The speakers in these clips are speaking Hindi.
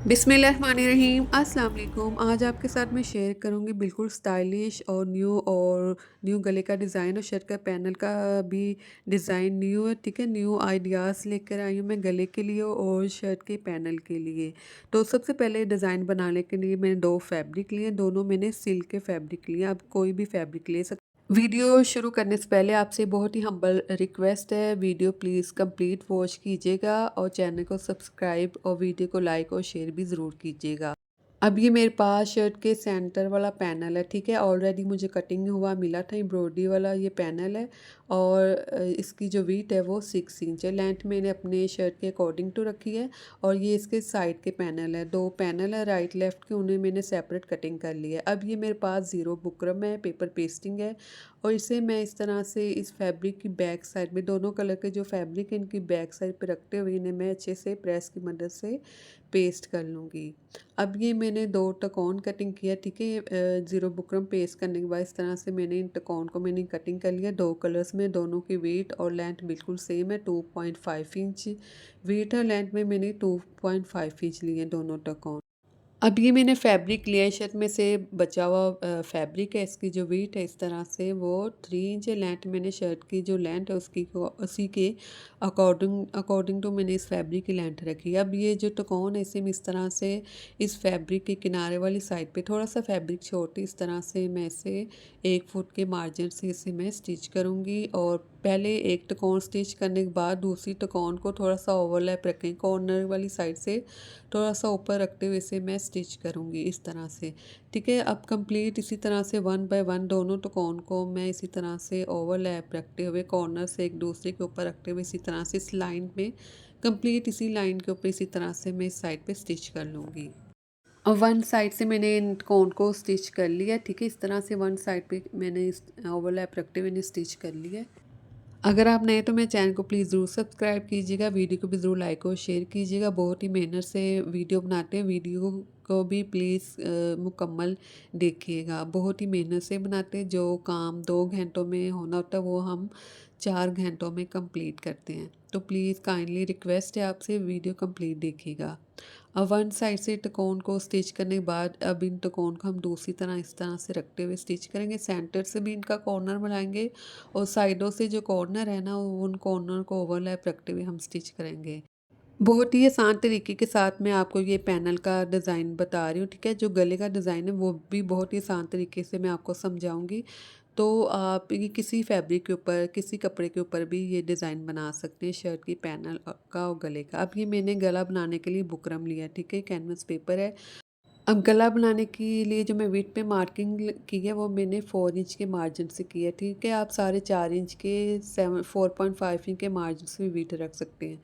बिस्मिल्लाहिर्रहमानिर्रहीम अस्सलाम वालेकुम। आज आपके साथ मैं शेयर करूंगी बिल्कुल स्टाइलिश और न्यू गले का डिज़ाइन और शर्ट का पैनल का भी डिज़ाइन न्यू है। ठीक है, न्यू आइडियाज़ लेकर आई हूँ मैं गले के लिए और शर्ट के पैनल के लिए। तो सबसे पहले डिज़ाइन बनाने के लिए मैंने दो फैब्रिक लिए, दोनों मैंने सिल्क के फैब्रिक लिए। आप कोई भी फैब्रिक ले सकते। वीडियो शुरू करने से पहले आपसे बहुत ही हम्बल रिक्वेस्ट है, वीडियो प्लीज़ कंप्लीट वॉच कीजिएगा और चैनल को सब्सक्राइब और वीडियो को लाइक और शेयर भी ज़रूर कीजिएगा। अब ये मेरे पास शर्ट के सेंटर वाला पैनल है। ठीक है, ऑलरेडी मुझे कटिंग हुआ मिला था, एम्ब्रॉयडरी वाला ये पैनल है और इसकी जो वीथ है वो 6 इंच है। लेंथ मैंने अपने शर्ट के अकॉर्डिंग टू रखी है और ये इसके साइड के पैनल है, दो पैनल है राइट लेफ्ट के, उन्हें मैंने सेपरेट कटिंग कर लिया है। अब ये मेरे पास ज़ीरो बुकरम है, पेपर पेस्टिंग है और इसे मैं इस तरह से इस फैब्रिक की बैक साइड में, दोनों कलर के जो फैब्रिक है इनकी बैक साइड पे रखते हुए इन्हें मैं अच्छे से प्रेस की मदद से पेस्ट कर लूँगी। अब ये मैंने दो टकोन कटिंग किया। ठीक है, ज़ीरो बुकरम पेस्ट करने के बाद इस तरह से मैंने इन टकोन को मैंने कटिंग कर लिया दो कलर्स में। दोनों की वेट और लेंथ बिल्कुल सेम है, 2.5 इंच वेट और लेंथ में मैंने 2.5 इंच लिए दोनों टकोन। अब ये मैंने फैब्रिक लिया है, शर्ट में से बचा हुआ फैब्रिक है, इसकी जो वेट है इस तरह से वो 3 इंच है। लेंथ मैंने शर्ट की जो लेंथ है उसकी को उसी के अकॉर्डिंग अकॉर्डिंग टू मैंने इस फैब्रिक की लेंथ रखी है। अब ये जो टकोन है इसे मैं इस तरह से इस फैब्रिक के किनारे वाली साइड पे थोड़ा सा फैब्रिक छोड़ इस तरह से मैं इसे 1 फुट के मार्जिन से इसे मैं स्टिच करूँगी और पहले एक टकोन स्टिच करने के बाद दूसरी टकोन को थोड़ा सा ओवरलैप रखें, कॉर्नर वाली साइड से थोड़ा सा ऊपर रखते हुए इसे मैं स्टिच करूँगी इस तरह से। ठीक है, अब कंप्लीट इसी तरह से वन बाय वन दोनों टकोन को मैं इसी तरह से ओवरलैप रखते हुए कॉर्नर से एक दूसरे के ऊपर रखते हुए इसी तरह से इस लाइन में कंप्लीट इसी लाइन के ऊपर इसी तरह से मैं इस साइड पे स्टिच कर लूँगी। और वन साइड से मैंने इन कोन को स्टिच कर लिया। ठीक है, इस तरह से वन साइड पे मैंने इस ओवरलैप रखते हुए इन्हें स्टिच कर लिया। अगर आप नए तो मेरे चैनल को प्लीज़ ज़रूर सब्सक्राइब कीजिएगा, वीडियो को भी ज़रूर लाइक और शेयर कीजिएगा। बहुत ही मेहनत से वीडियो बनाते हैं, वीडियो को भी प्लीज़ मुकम्मल देखिएगा। बहुत ही मेहनत से बनाते हैं, जो काम 2 घंटों में होना होता है वो हम 4 घंटों में कंप्लीट करते हैं। तो प्लीज़ काइंडली रिक्वेस्ट है आपसे वीडियो कंप्लीट देखिएगा। अब वन साइड से टकोन को स्टिच करने के बाद अब इन टकोन को हम दूसरी तरह इस तरह से रखते हुए स्टिच करेंगे। सेंटर से भी इनका कॉर्नर बनाएंगे और साइडों से जो कॉर्नर है ना उन कॉर्नर को ओवरलैप रखते हुए हम स्टिच करेंगे। बहुत ही आसान तरीके के साथ मैं आपको ये पैनल का डिज़ाइन बता रही हूँ। ठीक है, जो गले का डिज़ाइन है वो भी बहुत ही आसान तरीके से मैं आपको समझाऊंगी। तो आप ये किसी फैब्रिक के ऊपर, किसी कपड़े के ऊपर भी ये डिज़ाइन बना सकते हैं, शर्ट की पैनल का और गले का। अब ये मैंने गला बनाने के लिए बुकरम लिया। ठीक है, कैनवस पेपर है। अब गला बनाने के लिए जो मैं विड्थ पे मार्किंग की है वो मैंने 4 इंच के मार्जिन से की है। ठीक है, आप 4.5 इंच के 4.5 इंच के मार्जिन से भी विड्थ रख सकते हैं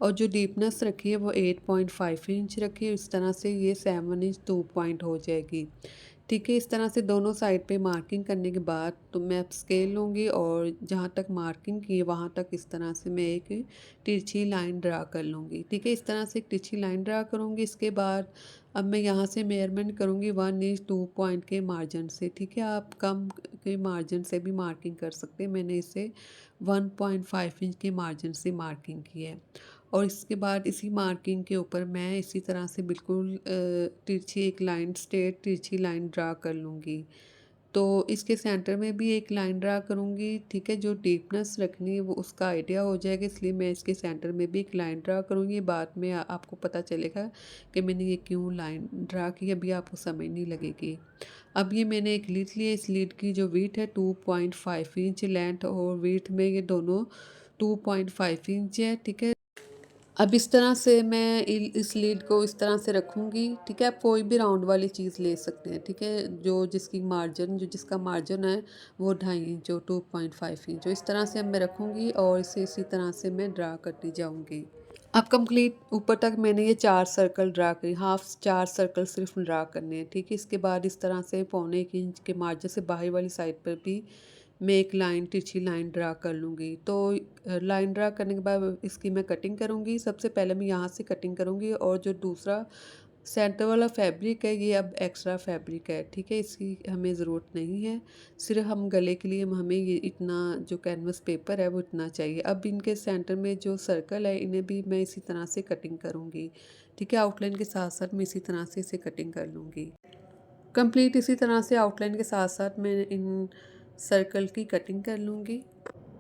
और जो डीपनेस रखी है वो 8.5 इंच रखी है। इस तरह से ये 7 इंच 2 पॉइंट हो जाएगी। ठीक है, इस तरह से दोनों साइड पे मार्किंग करने के बाद तो मैं अब स्केल लूँगी और जहाँ तक मार्किंग की है वहाँ तक इस तरह से मैं एक तिरछी लाइन ड्रा कर लूँगी। ठीक है, इस तरह से एक तिरछी लाइन ड्रा करूँगी। इसके बाद अब मैं यहाँ से मेजरमेंट करूँगी 1 इंच 2 पॉइंट के मार्जिन से। ठीक है, आप कम के मार्जिन से भी मार्किंग कर सकते हैं। मैंने इसे 1.5 इंच के मार्जिन से मार्किंग की है और इसके बाद इसी मार्किंग के ऊपर मैं इसी तरह से बिल्कुल तिरछी एक लाइन, स्ट्रेट तिरछी लाइन ड्रा कर लूँगी। तो इसके सेंटर में भी एक लाइन ड्रा करूँगी। ठीक है, जो डीपनेस रखनी है वो उसका आइडिया हो जाएगा, इसलिए मैं इसके सेंटर में भी एक लाइन ड्रा करूँगी। बाद में आपको पता चलेगा कि मैंने ये क्यों लाइन ड्रा की, अभी आपको समझ नहीं लगेगी। अब ये मैंने एक लीड लिया, इस लीड की जो विड्थ है 2.5 इंच, लेंथ और विड्थ में ये दोनों 2.5 इंच है। ठीक है, अब इस तरह से मैं इस लीड को इस तरह से रखूँगी। ठीक है, आप कोई भी राउंड वाली चीज़ ले सकते हैं। ठीक है, जो जिसका मार्जिन है वो 2.5 इंच और 2.5 इंच, जो इस तरह से अब मैं रखूँगी और इसे इसी तरह से मैं ड्रा करती जाऊँगी। अब कंप्लीट ऊपर तक मैंने ये 4 सर्कल ड्रा करी, हाफ 4 सर्कल सिर्फ ड्रा करने हैं। ठीक है, इसके बाद इस तरह से 0.25 इंच के मार्जिन से बाहर वाली साइड पर भी मैं एक लाइन, तिरछी लाइन ड्रा कर लूँगी। तो लाइन ड्रा करने के बाद इसकी मैं कटिंग करूँगी। सबसे पहले मैं यहाँ से कटिंग करूँगी और जो दूसरा सेंटर वाला फैब्रिक है ये अब एक्स्ट्रा फैब्रिक है। ठीक है, इसकी हमें ज़रूरत नहीं है, सिर्फ हम गले के लिए हमें ये इतना जो कैनवस पेपर है वो इतना चाहिए। अब इनके सेंटर में जो सर्कल है इन्हें भी मैं इसी तरह से कटिंग करूँगी। ठीक है, आउटलाइन के साथ साथ मैं इसी तरह से इसे कटिंग कर लूँगी। कंप्लीट इसी तरह से आउटलाइन के साथ साथ मैं इन सर्कल की कटिंग कर लूँगी।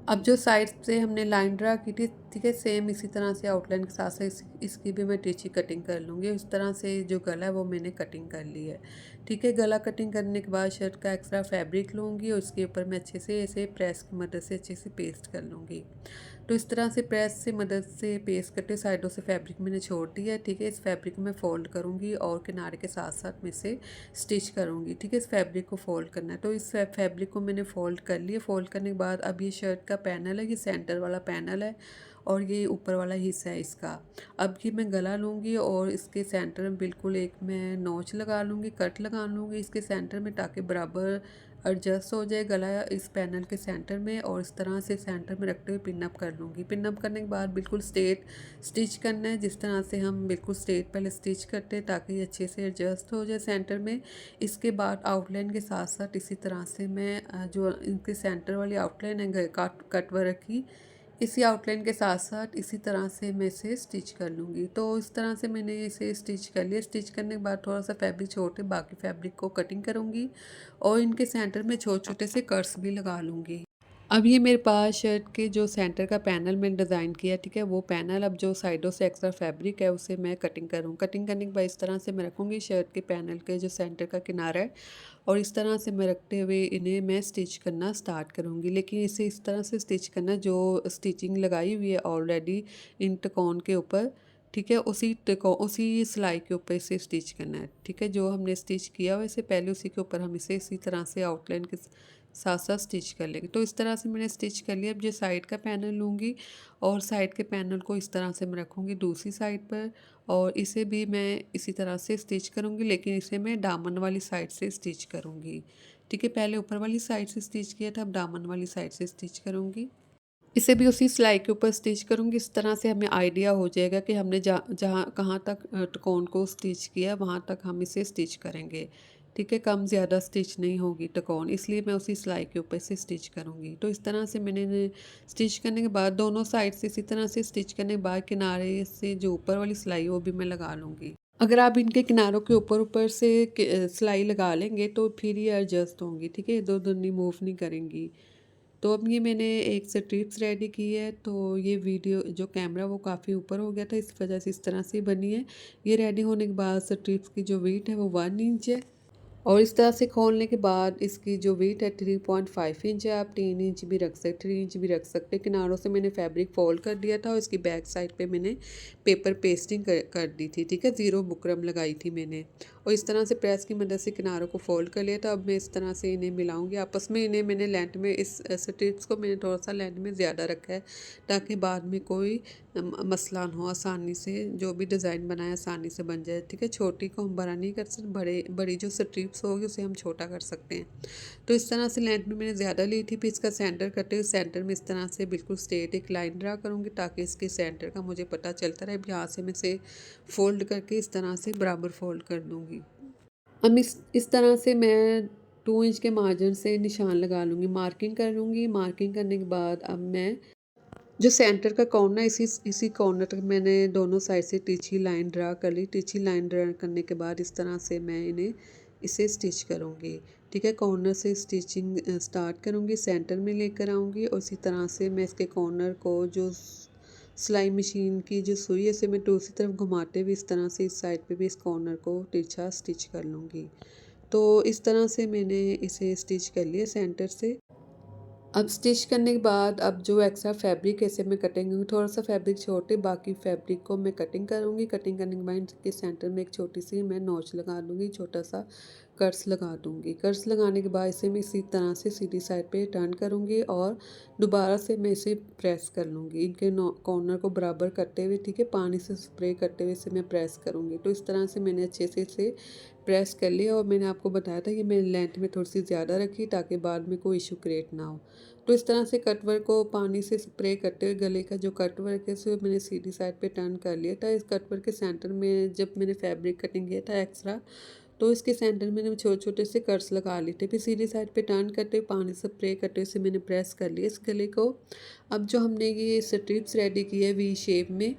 अब जो साइड से हमने लाइन ड्रा की थी, ठीक है, सेम इसी तरह से आउटलाइन के साथ साथ इसकी भी मैं टिची कटिंग कर लूँगी। इस तरह से जो गला है वो मैंने कटिंग कर ली है। ठीक है, गला कटिंग करने के बाद शर्ट का एक्स्ट्रा फैब्रिक लूँगी और उसके ऊपर मैं अच्छे से इसे प्रेस की मदद से अच्छे से पेस्ट कर लूँगी। तो इस तरह से प्रेस से मदद से पेस्ट करके साइडों से फैब्रिक मैंने छोड़ दिया है। ठीक है, इस फैब्रिक को मैं फ़ोल्ड करूँगी और किनारे के साथ साथ मैं इसे स्टिच करूँगी। ठीक है, इस फैब्रिक को फ़ोल्ड करना है। तो इस फैब्रिक को मैंने फ़ोल्ड कर लिया। फ़ोल्ड करने के बाद अब ये शर्ट का पैनल है, ये सेंटर वाला पैनल है और ये ऊपर वाला हिस्सा है इसका। अब ये मैं गला लूँगी और इसके सेंटर में बिल्कुल एक मैं नोच लगा लूँगी, कट लगा लूँगी इसके सेंटर में, ताकि बराबर एडजस्ट हो जाए गला इस पैनल के सेंटर में, और इस तरह से सेंटर में रखते हुए पिन अप कर लूँगी। पिन अप करने के बाद बिल्कुल स्ट्रेट स्टिच करना है, जिस तरह से हम बिल्कुल स्ट्रेट पहले स्टिच करते हैं ताकि ये अच्छे से एडजस्ट हो जाए सेंटर में। इसके बाद आउटलाइन के साथ साथ इसी तरह से मैं जो इनके सेंटर वाली आउटलाइन है कट वर्क की, इसी आउटलाइन के साथ साथ इसी तरह से मैं इसे स्टिच कर लूँगी। तो इस तरह से मैंने इसे स्टिच कर लिया। स्टिच करने के बाद थोड़ा सा फैब्रिक छोड़ के बाकी फैब्रिक को कटिंग करूँगी और इनके सेंटर में छोटे-छोटे से कट्स भी लगा लूँगी। अब ये मेरे पास शर्ट के जो सेंटर का पैनल मैंने डिज़ाइन किया, ठीक है, वो पैनल अब जो साइडों से एक्स्ट्रा फैब्रिक है उसे मैं कटिंग करूँ। कटिंग करने के बाद इस तरह से मैं रखूँगी शर्ट के पैनल के जो सेंटर का किनारा है, और इस तरह से मैं रखते हुए इन्हें मैं स्टिच करना स्टार्ट करूँगी। लेकिन इसे इस तरह से स्टिच करना जो स्टिचिंग लगाई हुई है ऑलरेडी इन टकोन के ऊपर, ठीक है, उसी सिलाई के ऊपर इसे स्टिच करना है। ठीक है, जो हमने स्टिच किया हुआ इसे पहले उसी के ऊपर हम इसे इसी तरह से आउटलाइन के साथ साथ स्टिच कर लेंगे। तो इस तरह से मैंने स्टिच कर लिया। अब ये साइड का पैनल लूँगी और साइड के पैनल को इस तरह से मैं रखूँगी दूसरी साइड पर, और इसे भी मैं इसी तरह से स्टिच करूँगी, लेकिन इसे मैं दामन वाली साइड से स्टिच करूँगी। ठीक है, पहले ऊपर वाली साइड से स्टिच किया था, अब दामन वाली साइड से स्टिच करूँगी। इसे भी उसी सिलाई के ऊपर स्टिच करूँगी। इस तरह से हमें आइडिया हो जाएगा कि हमने जहाँ कहाँ तक टकोन को स्टिच किया वहाँ तक हम इसे स्टिच करेंगे। ठीक है, कम ज़्यादा स्टिच नहीं होगी टकोन, इसलिए मैं उसी सिलाई के ऊपर से स्टिच करूँगी। तो इस तरह से मैंने स्टिच करने के बाद दोनों साइड से इसी तरह से स्टिच करने के बाद किनारे से जो ऊपर वाली सिलाई है वो भी मैं लगा लूँगी। अगर आप इनके किनारों के ऊपर से सिलाई लगा लेंगे तो फिर ये एडजस्ट होंगी। ठीक है, इधर-उधर नहीं मूव नहीं करेंगी। तो अब ये मैंने एक स्ट्रिप्स रेडी की है। तो ये वीडियो जो कैमरा वो काफ़ी ऊपर हो गया था, इस वजह से इस तरह से बनी है। ये रेडी होने के बाद स्ट्रिप्स की जो वेट है वो 1 इंच है, और इस तरह से खोलने के बाद इसकी जो वेट है 3.5 इंच है। आप 3 इंच भी रख सकते, 3 इंच भी रख सकते। किनारों से मैंने फैब्रिक फोल्ड कर दिया था और इसकी बैक साइड पे मैंने पेपर पेस्टिंग कर दी थी। ठीक है, ज़ीरो बुकरम लगाई थी मैंने, और इस तरह से प्रेस की मदद से किनारों को फोल्ड कर लिया था। अब मैं इस तरह से इन्हें मिलाऊंगी आपस में। इन्हें मैंने लेंथ में इस स्ट्रिप्स को मैंने थोड़ा सा लेंथ में ज़्यादा रखा है ताकि बाद में कोई मसला ना हो, आसानी से जो भी डिज़ाइन बनाए आसानी से बन जाए। ठीक है, छोटी को हम बड़ा नहीं कर सकते, बड़ी जो स्ट्रिप्स होगी उसे हम छोटा कर सकते हैं। तो इस तरह से लेंथ में मैंने ज़्यादा ली थी। फिर इसका सेंटर करते हुए सेंटर में इस तरह से बिल्कुल स्ट्रेट एक लाइन ड्रा करूँगी ताकि इसके सेंटर का मुझे पता चलता रहे। यहाँ से मैं इसे फोल्ड करके इस तरह से बराबर फोल्ड कर दूँगी। अब इस तरह से मैं 2 इंच के मार्जिन से निशान लगा लूँगी, मार्किंग कर लूँगी। मार्किंग करने के बाद अब मैं जो सेंटर का कॉर्नर है इसी कॉर्नर तक मैंने दोनों साइड से तिरछी लाइन ड्रा कर ली। तिरछी लाइन ड्रा करने के बाद इस तरह से मैं इसे स्टिच करूँगी। ठीक है, कॉर्नर से स्टिचिंग स्टार्ट करूँगी, सेंटर में लेकर आऊँगी और इसी तरह से मैं इसके कॉर्नर को जो सिलाई मशीन की जो सुई है इसे मैं दूसरी तरफ घुमाते हुए इस तरह से इस साइड पे भी इस कॉर्नर को तिरछा स्टिच कर लूँगी। तो इस तरह से मैंने इसे स्टिच कर लिया सेंटर से। अब स्टिच करने के बाद अब जो एक्स्ट्रा फैब्रिक है इसे मैं कटिंग करूँगी। थोड़ा सा फैब्रिक छोड़ बाकी फैब्रिक को मैं कटिंग करूँगी। कटिंग करने के बाद इसके सेंटर में एक छोटी सी मैं नोच लगा लूँगी, छोटा सा कर्स लगा दूँगी। कर्स लगाने के बाद इसे मैं इसी तरह से सीधी साइड पे टर्न करूँगी और दोबारा से मैं इसे प्रेस कर लूँगी इनके कॉर्नर को बराबर करते हुए। ठीक है, पानी से स्प्रे करते हुए इसे मैं प्रेस करूँगी। तो इस तरह से मैंने अच्छे से इसे प्रेस कर लिया, और मैंने आपको बताया था कि मैंने लेंथ में थोड़ी सी ज़्यादा रखी ताकि बाद में कोई इशू क्रिएट ना हो। तो इस तरह से कटवर्क को पानी से स्प्रे करते हुए गले का जो कटवर्क है उसे मैंने सीधी साइड पे टर्न कर लिया था। इस कटवर्क के सेंटर में जब मैंने फैब्रिक कटिंग किया था एक्स्ट्रा, तो इसके सेंटर में मैंने छोटे छोटे से कट्स लगा लिए थे। फिर सीधी साइड पे टर्न करते हुए पानी से स्प्रे करते हुए इसे मैंने प्रेस कर लिया इस गले को। अब जो हमने ये स्ट्रिप्स रेडी की है वी शेप में,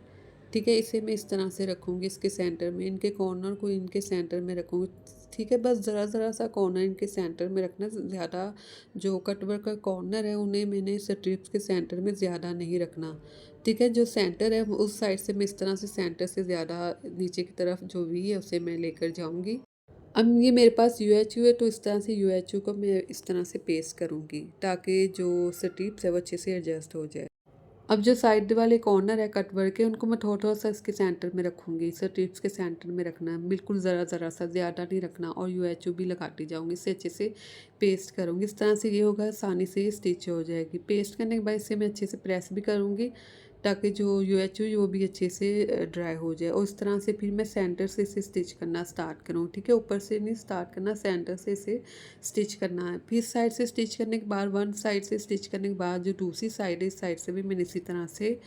ठीक है, इसे मैं इस तरह से रखूँगी इसके सेंटर में, इनके कॉर्नर को इनके सेंटर में रखूँगी। ठीक है, बस ज़रा-ज़रा सा कॉर्नर इनके सेंटर में रखना, ज़्यादा जो कटवर्क का कॉर्नर है उन्हें मैंने स्ट्रिप्स के सेंटर में ज़्यादा नहीं रखना। ठीक है, जो सेंटर है वो उस साइड से मैं इस तरह से सेंटर से ज़्यादा नीचे की तरफ जो वी है उसे मैं लेकर जाऊँगी। अब ये मेरे पास यूएचयू है, तो इस तरह से यूएचयू को मैं इस तरह से पेस्ट करूँगी ताकि जो स्ट्रिप्स है वो अच्छे से एडजस्ट हो जाए। अब जो साइड वाले कॉर्नर है कट वर्क के उनको मैं थोड़ा-थोड़ा सा इसके सेंटर में रखूँगी, स्ट्रिप्स के सेंटर में रखना है, बिल्कुल ज़रा-ज़रा सा, ज़्यादा नहीं रखना, और यूएचयू भी लगाती जाऊँगी, इससे अच्छे से पेस्ट करूँगी। इस तरह से ये होगा, आसानी से ये स्टिच हो जाएगी। पेस्ट करने के बाद इसे मैं अच्छे से प्रेस भी करूँगी ताकि जो यूएचयू है वो भी अच्छे से ड्राई हो जाए, और इस तरह से फिर मैं सेंटर से इसे स्टिच करना स्टार्ट करूँ। ठीक है, ऊपर से नहीं स्टार्ट करना, सेंटर से इसे स्टिच करना है। फिर साइड से स्टिच करने के बाद, वन साइड से स्टिच करने के बाद जो दूसरी साइड है, इस साइड से भी मैंने इसी तरह से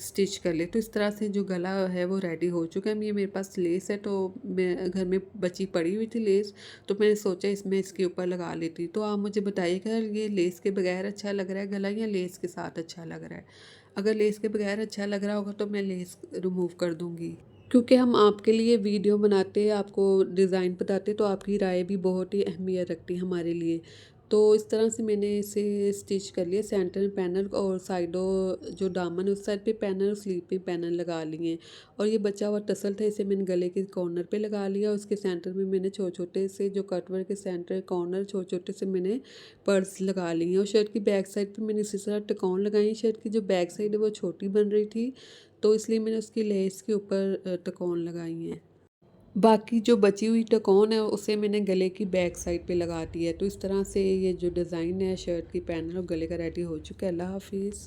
स्टिच कर ले। तो इस तरह से जो गला है वो रेडी हो चुका है। ये मेरे पास लेस है, तो मैं घर में बची पड़ी हुई थी लेस, तो मैंने सोचा इसमें इसके ऊपर लगा लेती। तो आप मुझे बताइएगा, ये लेस के बगैर अच्छा लग रहा है गला या लेस के साथ अच्छा लग रहा है? अगर लेस के बगैर अच्छा लग रहा होगा तो मैं लेस रिमूव कर दूँगी। क्योंकि हम आपके लिए वीडियो बनाते हैं, आपको डिज़ाइन बताते हैं, तो आपकी राय भी बहुत ही अहमियत रखती है हमारे लिए। तो इस तरह से मैंने इसे स्टिच कर लिया, सेंटर में पैनल और साइडों जो दामन है उस साइड पे पैनल, स्लीव पे पैनल लगा लिए। और ये बचा हुआ टसल था, इसे मैंने गले के कॉर्नर पे लगा लिया, और उसके सेंटर में मैंने छोटे-छोटे से जो कटवर्क के सेंटर कॉर्नर छोटे-छोटे से मैंने पर्स लगा लिए। और शर्ट की बैक साइड पे मैंने इसी तरह टिकाउन लगाई। शर्ट की जो बैक साइड है वो छोटी बन रही थी, तो इसलिए मैंने उसकी लेस के ऊपर टिकाउन लगाई हैं। बाकी जो बची हुई टिकाउन है उसे मैंने गले की बैक साइड पे लगा दी है। तो इस तरह से ये जो डिज़ाइन है शर्ट की पैनल और गले का रेडी हो चुका है। अल्लाह हाफ़िज़।